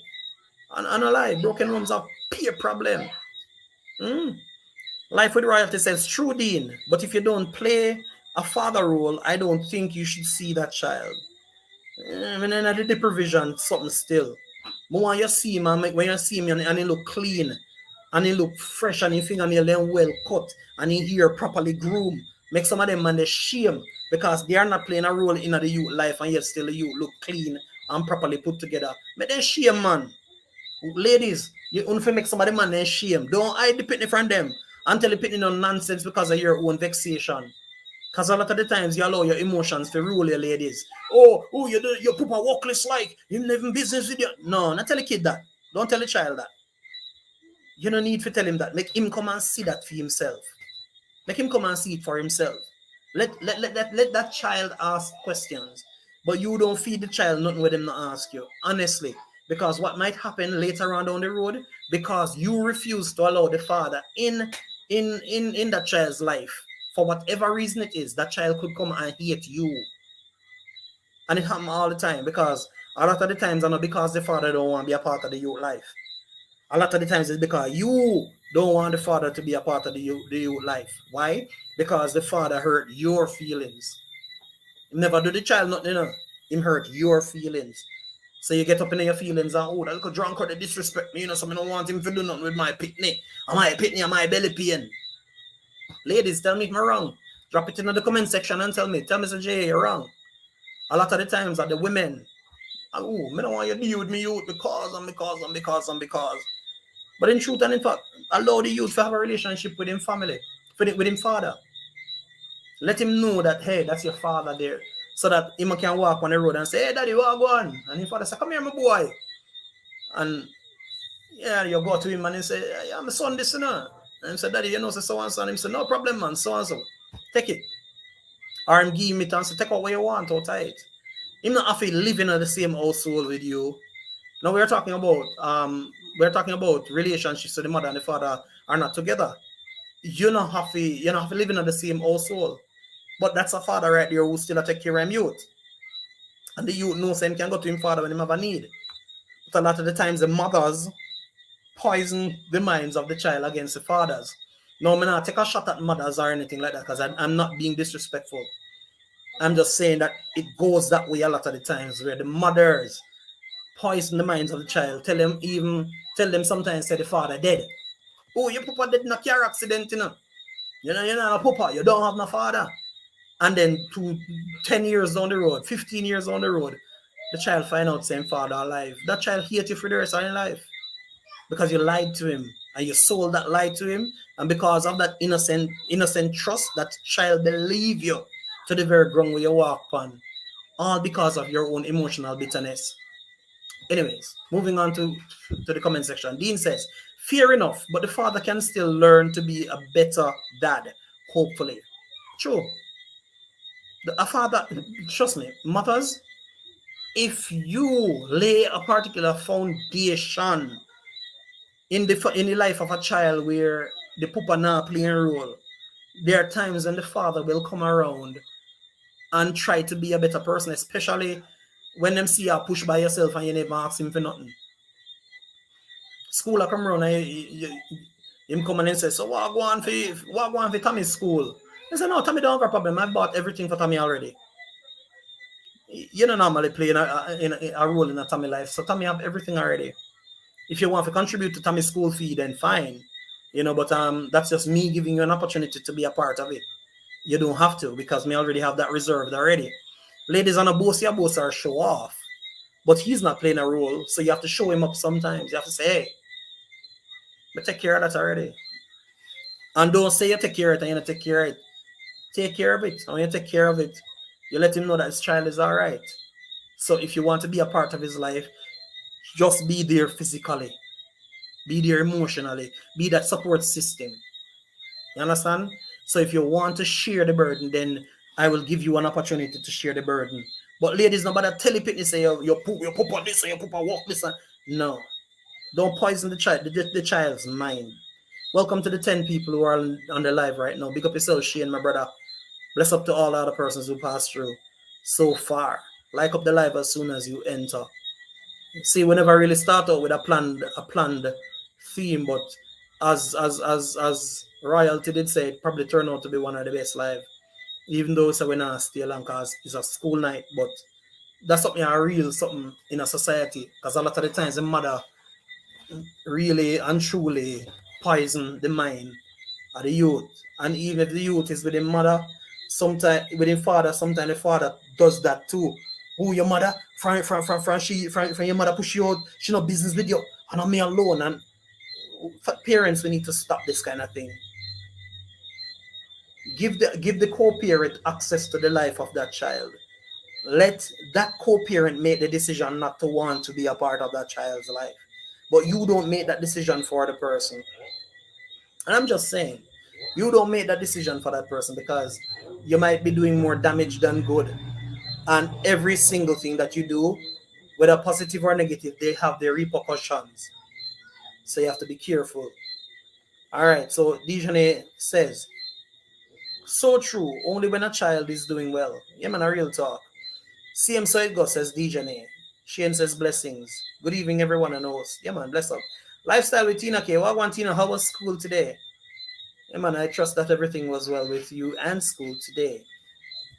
And a lie, broken homes are peer problem. Life with Royalty says, true, Dean, but if you don't play a father role, I don't think you should see that child. I mean, I did the provision, something still. But when you see him, when you see him and he look clean, and he look fresh, and his fingernail then well cut, and he hair properly groomed, make some of them man they shame because they are not playing a role in the youth life, and yet still the youth look clean and properly put together. Make them shame, man. Ladies, you only make somebody man then shame. Don't hide the pitney from them and tell the pitney no nonsense because of your own vexation. Because a lot of the times you allow your emotions to rule your ladies. Oh, you put a workless like, you live in business with you. No, not tell the kid that. Don't tell the child that. You don't need to tell him that. Make him come and see that for himself. Make him come and see it for himself. Let that child ask questions. But you don't feed the child nothing with him not ask you. Honestly. Because what might happen later on down the road, because you refuse to allow the father in that child's life, for whatever reason it is, that child could come and hate you. And it happens all the time, because a lot of the times it's not because the father don't want to be a part of the youth life. A lot of the times it's because you don't want the father to be a part of the youth life. Why? Because the father hurt your feelings. Never do the child nothing, him hurt your feelings. So you get up in your feelings and oh, that little drunk or they disrespect me, so I don't want him to do nothing with my pitney. And my pitney and my belly pain. Ladies, tell me if I'm wrong. Drop it in the comment section and tell me, Sir J, you're wrong. A lot of the times that the women, oh, I don't want you to deal with me youth because. But in truth and in fact, allow the youth to have a relationship with him family, with him father. Let him know that, hey, that's your father there. So that him can walk on the road and say, hey, daddy, what going? And his father say, come here, my boy. And yeah, you go to him and he say, yeah, my son, this, and he say, daddy, you know, so and so. And he say, no problem, man, so and so. Take it. Or him give him it and say, take out what you want out of it. Him not have to live in the same household with you. Now we're talking about relationships so the mother and the father are not together. You don't have to live in the same household. But that's a father right there who still take care of him youth. And the youth knows him can go to him father when he have a need. But a lot of the times the mothers poison the minds of the child against the fathers. No, I'm not take a shot at mothers or anything like that because I'm not being disrespectful. I'm just saying that it goes that way a lot of the times where the mothers poison the minds of the child. Tell them sometimes say the father dead. Oh, your papa dead in a car accident, you're not a papa, you don't have no father. And then 10 years down the road, 15 years down the road, the child find out same father alive. That child hate you for the rest of your life. Because you lied to him and you sold that lie to him. And because of that innocent trust, that child believe you to the very ground where you walk upon. All because of your own emotional bitterness. Anyways, moving on to the comment section. Dean says, fair enough, but the father can still learn to be a better dad, hopefully. True. A father, trust me, mothers, if you lay a particular foundation in the life of a child where the papa not playing a role, there are times when the father will come around and try to be a better person, especially when them see you push by yourself and you never ask him for nothing. School I come around and him come and say, so what go on for Tommy's school? He said, no, Tommy don't have a problem. I bought everything for Tommy already. You don't normally play in a role in a Tommy life, so Tommy have everything already. If you want to contribute to Tommy's school fee, then fine. But that's just me giving you an opportunity to be a part of it. You don't have to because me already have that reserved already. Ladies on a boss, your boss are show off. But he's not playing a role, so you have to show him up sometimes. You have to say, hey, but take care of that already. And don't say you take care of it and you don't take care of it. Take care of it. And when you take care of it, you let him know that his child is all right. So if you want to be a part of his life, just be there physically. Be there emotionally. Be that support system. You understand? So if you want to share the burden, then I will give you an opportunity to share the burden. But ladies, nobody tell you say you poop on this or you poop on walk this. No. Don't poison the child's mind. Welcome to the 10 people who are on the live right now. Big up yourself, Shane, my brother. Bless up to all the other persons who passed through so far. Like up the live as soon as you enter. See, we never really start out with a planned theme, but as Royalty did say, it probably turned out to be one of the best live. Even though we're not stay long because it's a school night, but that's something in a society. Because a lot of the times the mother really and truly poison the mind of the youth. And even if the youth is with the mother, sometimes with the father, sometimes the father does that too. Who your mother? From your mother push you out, she no business with you. And I'm me alone. And parents, we need to stop this kind of thing. Give the co-parent access to the life of that child. Let that co-parent make the decision not to want to be a part of that child's life. But you don't make that decision for the person. And I'm just saying, you don't make that decision for that person because you might be doing more damage than good. And every single thing that you do, whether positive or negative, they have their repercussions. So you have to be careful. All right, so Dijane says, so true, only when a child is doing well. Yeah, man, a real talk. Same so it goes, says Dijane. Shane says blessings. Good evening, everyone and host. Yeah, man, bless up. Lifestyle with Tina K. What want Tina? How was school today? Yeah, man, I trust that everything was well with you and school today.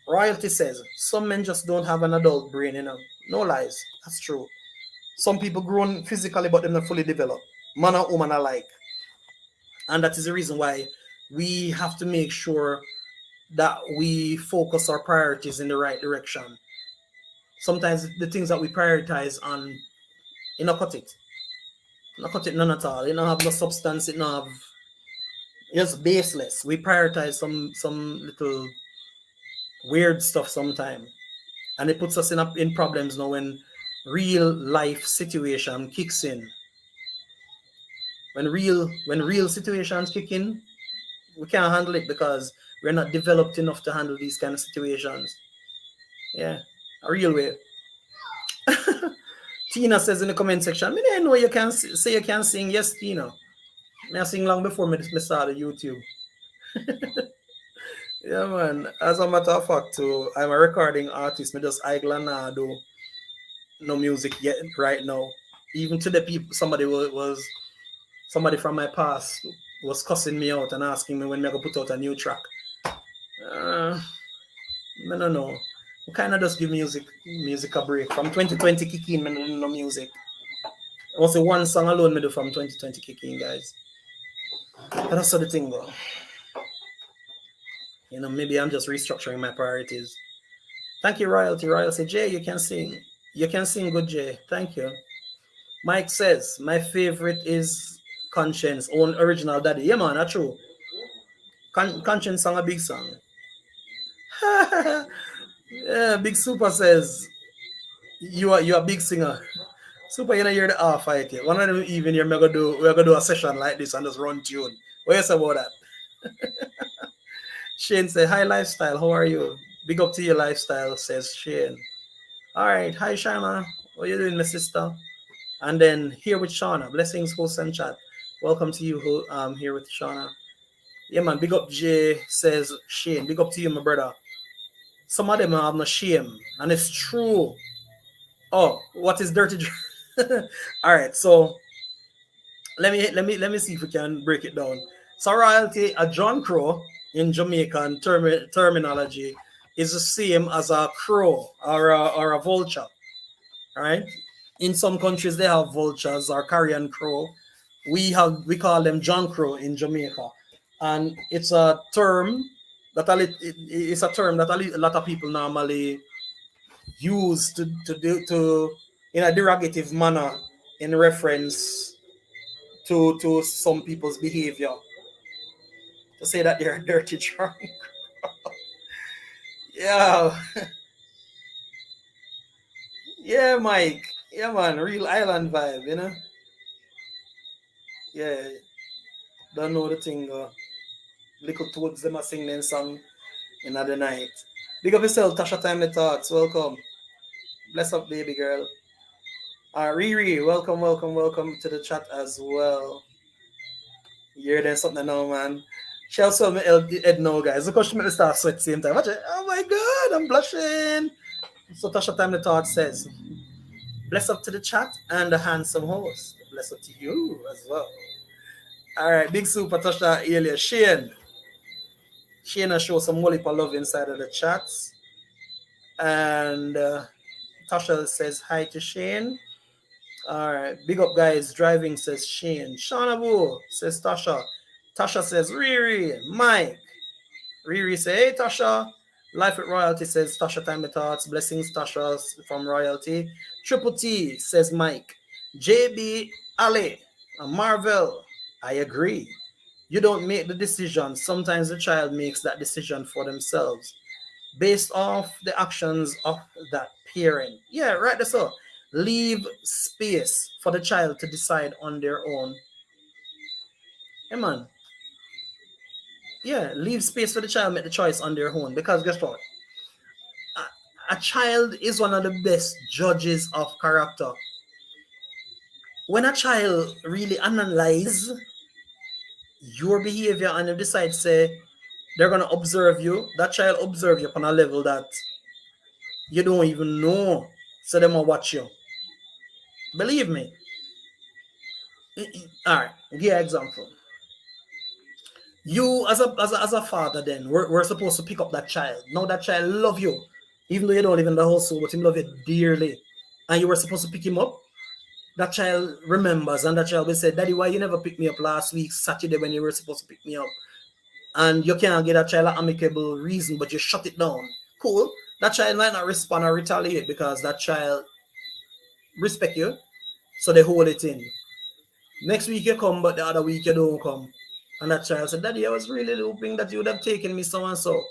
Royalty says some men just don't have an adult brain, you know. No lies. That's true. Some people grown physically, but they're not fully developed. Man and woman alike. And that is the reason why we have to make sure that we focus our priorities in the right direction. Sometimes the things that we prioritize on, you know, cut it. Not cut it none at all. You don't have no substance, it don't have, it's baseless. We prioritize some little weird stuff sometimes. And it puts us in problems now when real life situation kicks in. When real situations kick in, we can't handle it because we're not developed enough to handle these kind of situations. Yeah, a real way. Tina says in the comment section, I didn't know you can say you can sing. Yes, Tina. I sing long before me started YouTube. Yeah, man. As a matter of fact, too, I'm a recording artist. Me just I do no music yet right now. Even to the people, somebody from my past was cussing me out and asking me when I go put out a new track. I don't know. We kind of just give music a break. From 2020 kicking, I don't know music. I was the one song alone me do from 2020 kicking, guys. But that's the thing, though. You know, maybe I'm just restructuring my priorities. Thank you, Royalty. Royalty, Jay, you can sing. You can sing good, Jay. Thank you. Mike says, my favorite is Conscience, own original daddy. Yeah, man, that's true. Conscience song a big song. Yeah, Big Super says, you a big singer. Super, you know you're the half fight here. One of them even here, we're gonna do a session like this and just run tune. What you say about that? Shane said, hi lifestyle, how are you? Big up to your lifestyle, says Shane. Alright, hi Shana. What you doing, my sister? And then here with Shauna. Blessings, host and chat. Welcome to you here with Shauna. Yeah man, big up Jay, says Shane. Big up to you, my brother. Some of them have no shame. And it's true. Oh, what is dirty? Alright, so let me see if we can break it down. So royalty, a John Crow in Jamaican terminology is the same as a crow or a vulture. Right? In some countries they have vultures or carrion crow. We call them John Crow in Jamaica, and it's a term it's a term that a lot of people normally use to in a derogative manner in reference to some people's behavior, to say that they're dirty drunk. Yeah, yeah, Mike. Yeah, man, real island vibe, you know. Yeah, don't know the thing. Little toads them a sing them song in the night. Big up yourself, Tasha Time the Thoughts. Welcome. Bless up, baby girl. Riri, welcome, welcome, welcome to the chat as well. You're there something now, man. She also me head now, guys. Look how she made me start sweat same time. Watch it. Oh my god, I'm blushing. So Tasha Time the Thought says, bless up to the chat and the handsome host. Bless up to you as well. All right, big super Tasha earlier. Shane. Shane has show some multiple love inside of the chats. And Tasha says hi to Shane. All right, big up guys. Driving says Shane. Shanabu says Tasha. Tasha says Riri. Mike. Riri say hey Tasha. Life with Royalty says Tasha Time the Thoughts. Blessings Tasha from Royalty. Triple T says Mike. JB Ali. Marvel. I agree. You don't make the decision. Sometimes the child makes that decision for themselves based off the actions of that parent. Yeah, right. That's all. Leave space for the child to decide on their own. Hey, man. Yeah, leave space for the child to make the choice on their own. Because guess what? A child is one of the best judges of character. When a child really analyze your behavior and they decide, say, they're gonna observe you, that child observe you on a level that you don't even know. So they will watch you. Believe me. All right, give you an example. You as a father, then we're supposed to pick up that child. Now that child love you, even though you don't live in the household, but him love you dearly, and you were supposed to pick him up. That child remembers, and that child will say, "Daddy, why you never picked me up last week Saturday when you were supposed to pick me up?" And you can't get that child an amicable reason, but you shut it down. Cool. That child might not respond or retaliate because that child respect you, so they hold it in. Next week you come, but the other week you don't come. And that child said, "Daddy, I was really hoping that you would have taken me so and so."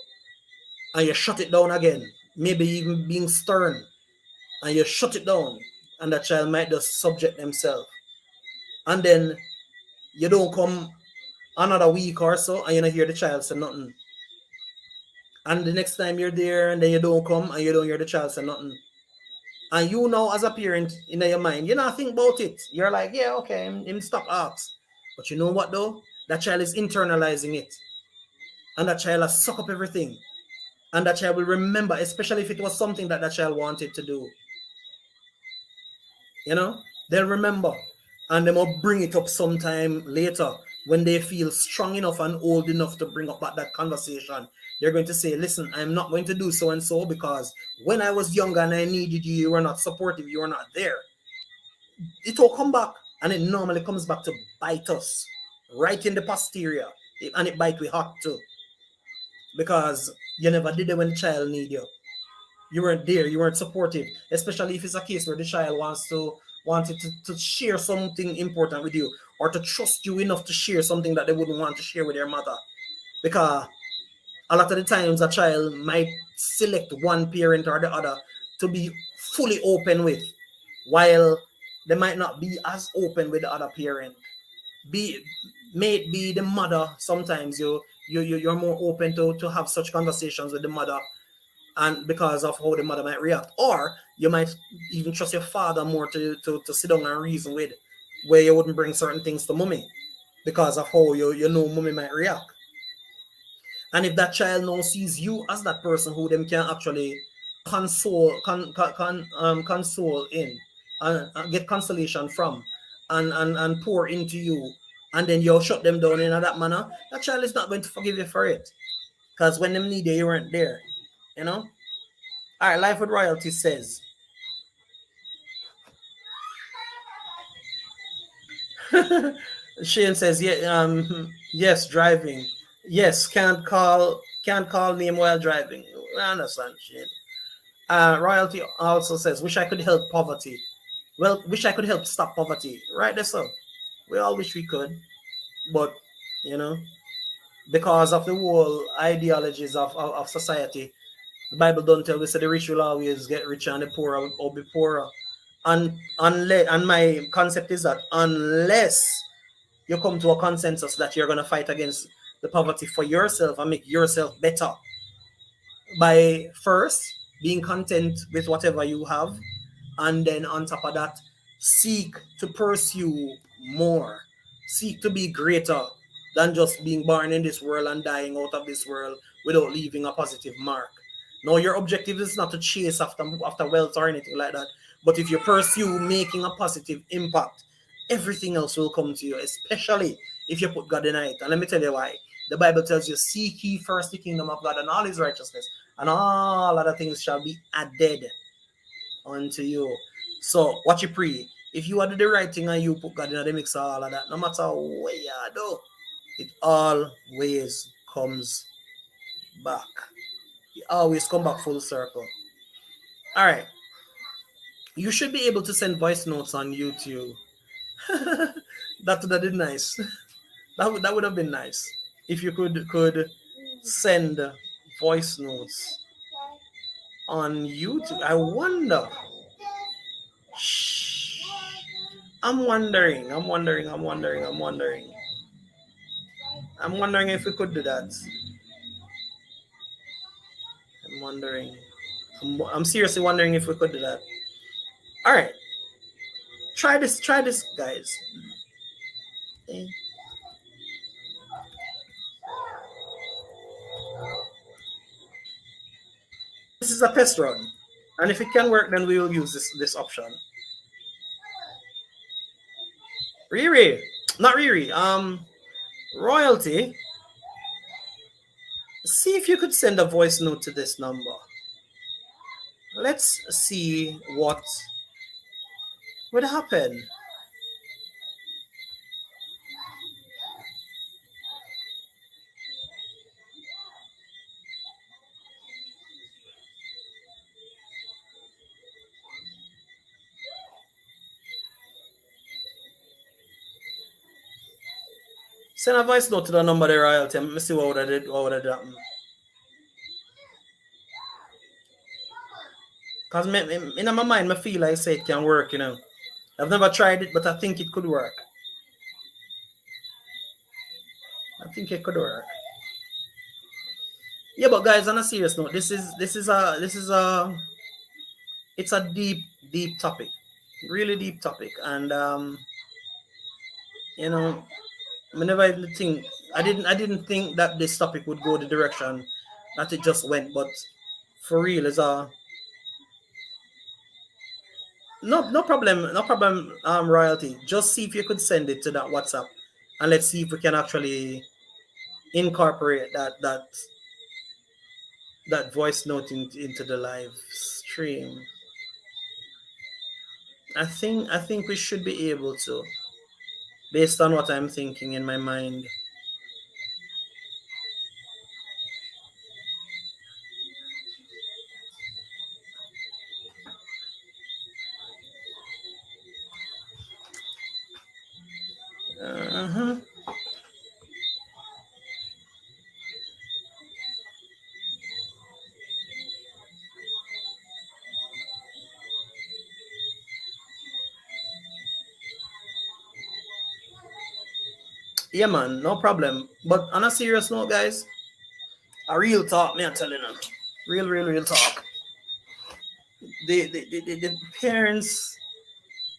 And you shut it down again. Maybe even being stern. And you shut it down. And that child might just subject themselves. And then you don't come another week or so and you don't hear the child say nothing. And the next time you're there and then you don't come and you don't hear the child say nothing. And you now as a parent in your mind, you not think about it. You're like, yeah, okay, him stop ask. But you know what though? That child is internalizing it. And that child has suck up everything. And that child will remember, especially if it was something that that child wanted to do. You know, they'll remember. And they will bring it up sometime later when they feel strong enough and old enough to bring up that conversation. They're going to say, "Listen, I'm not going to do so and so because when I was younger and I needed you, you were not supportive, you were not there." It will come back, and it normally comes back to bite us right in the posterior, and it bite we hot too because you never did it when the child need you. You weren't there, you weren't supportive, especially if it's a case where the child wanted to share something important with you or to trust you enough to share something that they wouldn't want to share with their mother. Because a lot of the times a child might select one parent or the other to be fully open with, while they might not be as open with the other parent. Be may it be the mother, sometimes you're more open to have such conversations with the mother and because of how the mother might react. Or you might even trust your father more to sit down and reason with, where you wouldn't bring certain things to mommy because of how you know mommy might react. And if that child now sees you as that person who them can actually console in and get consolation from and pour into you, and then you shut them down in that manner, that child is not going to forgive you for it. Because when them need you, you weren't there. You know? All right, Life with Royalty says, Shane says, yeah, yes, driving. Yes, can't call name while driving. I understand, Shane. Royalty also says, wish I could help poverty. Well, wish I could help stop poverty. Right there, so. We all wish we could, but you know, because of the whole ideologies of society, the Bible don't tell us that the rich will always get richer and the poor will be poorer. And my concept is that unless you come to a consensus that you're gonna fight against the poverty for yourself and make yourself better by first being content with whatever you have, and then on top of that, seek to pursue more, seek to be greater than just being born in this world and dying out of this world without leaving a positive mark. No, your objective is not to chase after wealth or anything like that. But if you pursue making a positive impact, everything else will come to you, especially if you put God in it. And let me tell you why. The Bible tells you, seek ye first the kingdom of God and all his righteousness, and all other things shall be added unto you. So what you pray, if you do the right thing and you put God in the mix of all of that, no matter what you do, it always comes back. It always come back full circle. All right. You should be able to send voice notes on YouTube. That would have been nice. That would have been nice if you could send voice notes on YouTube. I wonder. Shh. I'm wondering. I'm wondering. I'm wondering. I'm wondering. I'm wondering if we could do that. I'm wondering. I'm seriously wondering if we could do that. All right. Try this. Try this, guys. Okay. This is a test run, and if it can work, then we will use this option. Riri, not Riri. Royalty. see if you could send a voice note to this number. Let's see what would happen. Send a voice note to the number there, royalty. Let me see what would I did. What would I do? Because in my mind, I feel like say it can work, you know. I've never tried it, but I think it could work. I think it could work. Yeah, but guys, on a serious note, this is a it's a deep topic, really deep topic, and you know, I never even think I didn't think that this topic would go the direction that it just went, but for real, is a no problem, no problem. Royalty. Just see if you could send it to that WhatsApp, and let's see if we can actually incorporate that voice note into the live stream. I think we should be able to, based on what I'm thinking in my mind. Uh-huh. Yeah, man, no problem. But on a serious note, guys, a real talk, me I'm telling you, real talk. The parents,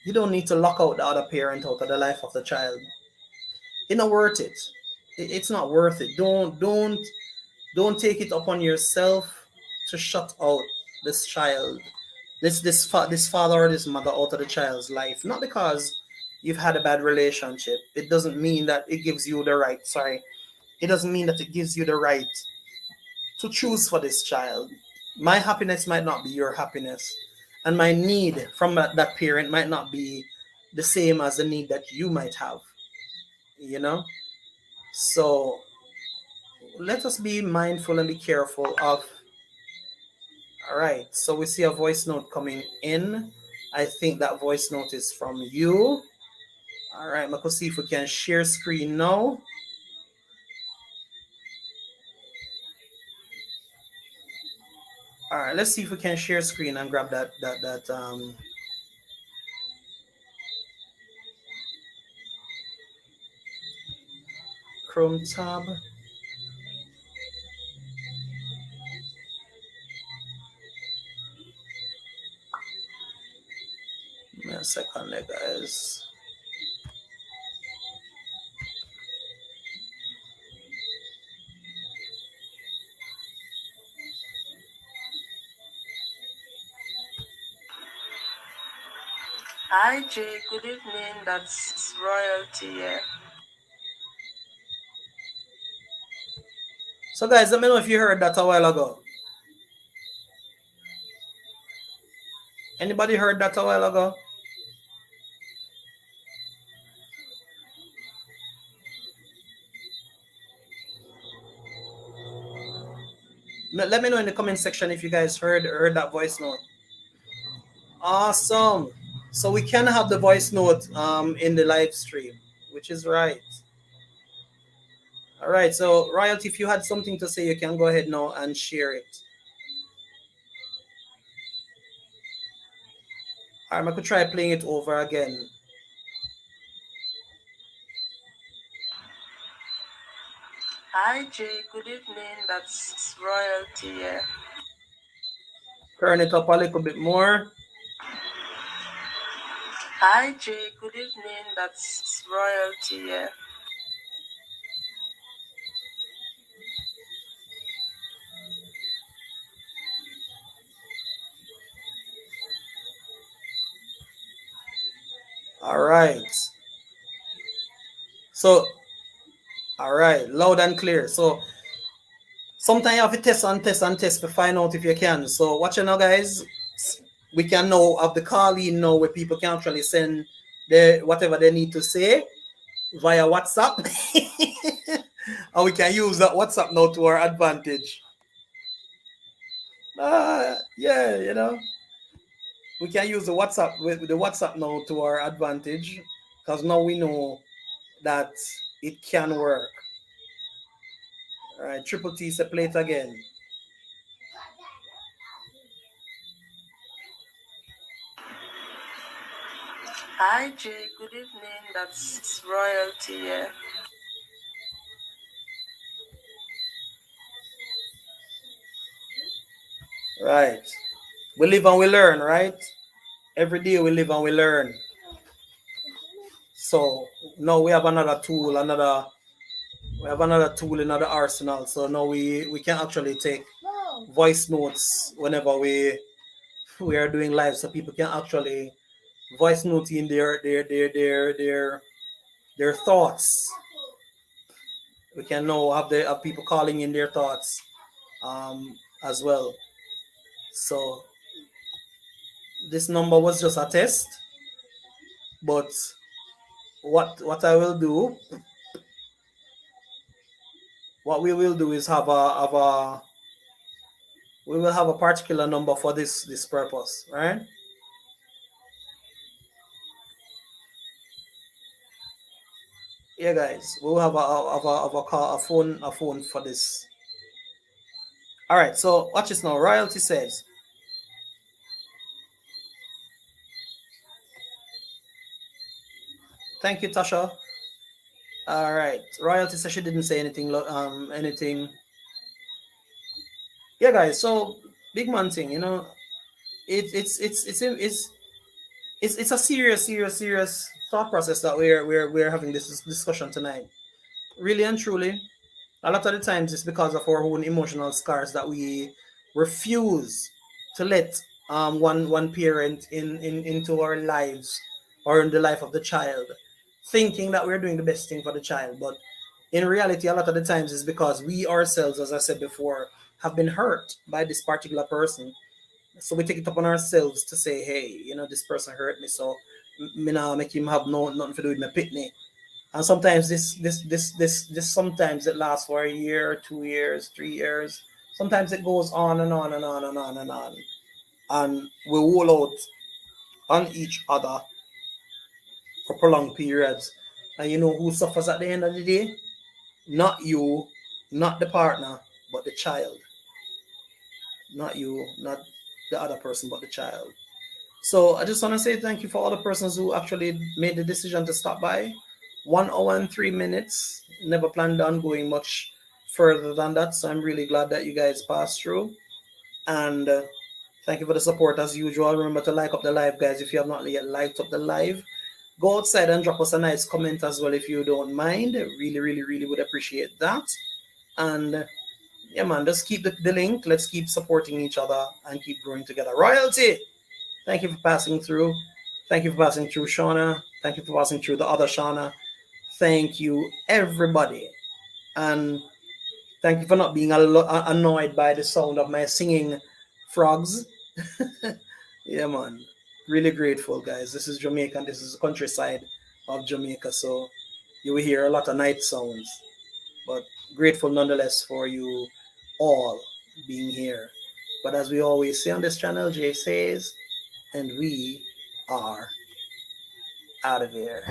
you don't need to lock out the other parent out of the life of the child. It's not worth it. It's not worth it. Don't take it upon yourself to shut out this child, this father or this mother out of the child's life. Not because you've had a bad relationship. It doesn't mean that it gives you the right. Sorry, it doesn't mean that it gives you the right to choose for this child. My happiness might not be your happiness, and my need from that parent might not be the same as the need that you might have. You know, so let us be mindful and be careful of. All right, so we see a voice note coming in. I think that voice note is from you. All right, let's see if we can share screen now. All right, let's see if we can share screen and grab that Chrome tab. Give me a second there, guys. Hi Jay, good evening. That's royalty. Yeah. So, guys, let me know if you heard that a while ago. Anybody heard that a while ago? Let me know in the comment section if you guys heard that voice note. Awesome. So we can have the voice note in the live stream, which is right. All right. So royalty, if you had something to say, you can go ahead now and share it. All right, I could try playing it over again. Hi Jay, good evening. That's royalty. Yeah. Turn it up a little bit more. Hi Jay, good evening. That's royalty. Yeah. All right. So, all right, loud and clear. So Sometimes you have to test and test and test to find out if you can. So watch it now, guys. We can now have the call in now where people can actually send whatever they need to say via WhatsApp. And we can use that WhatsApp now to our advantage. Yeah, we can use the WhatsApp with the WhatsApp now to our advantage because now we know that it can work. All right, Triple T say play it again. Hi Jay, good evening. That's royalty. Yeah. Right. We live and we learn, right? Every day we live and we learn. So now we have another tool, in our arsenal. So now we can actually take voice notes whenever we are doing live, so people can actually voice note in their thoughts. We can now have people calling in their thoughts as well. So this number was just a test, but what I will do, what we will do is we will have a particular number for this purpose, right? Yeah, guys, we will have a phone for this. All right, so watch this now. Royalty says, "Thank you, Tasha." All right, Royalty says she didn't say anything. Yeah, guys. So big man thing, it's a serious thought process that we're having this discussion tonight. Really and truly, a lot of the times it's because of our own emotional scars that we refuse to let one parent into our lives or in the life of the child, thinking that we're doing the best thing for the child. But in reality, a lot of the times it's because we ourselves, as I said before, have been hurt by this particular person. So we take it upon ourselves to say, hey, this person hurt me, so me now make him have nothing to do with my pitney. And sometimes this sometimes it lasts for a year, 2 years, 3 years. Sometimes it goes on and on and on and on and on. And we roll out on each other for prolonged periods. And you know who suffers at the end of the day? Not you, not the partner, but the child. Not you, not the other person, but the child. So I just want to say thank you for all the persons who actually made the decision to stop by. 1 hour and 3 minutes. Never planned on going much further than that. So I'm really glad that you guys passed through. And thank you for the support as usual. Remember to like up the live, guys, if you have not yet liked up the live. Go outside and drop us a nice comment as well if you don't mind. Really, really, really would appreciate that. And yeah, man, just keep the link. Let's keep supporting each other and keep growing together. Royalty! Thank you for passing through. Thank you for passing through, Shauna. Thank you for passing through the other Shauna. Thank you, everybody. And thank you for not being annoyed by the sound of my singing frogs. Yeah, man. Really grateful, guys. This is Jamaica, and this is the countryside of Jamaica. So you will hear a lot of night sounds. But grateful nonetheless for you all being here. But as we always say on this channel, Jay says, and we are out of here.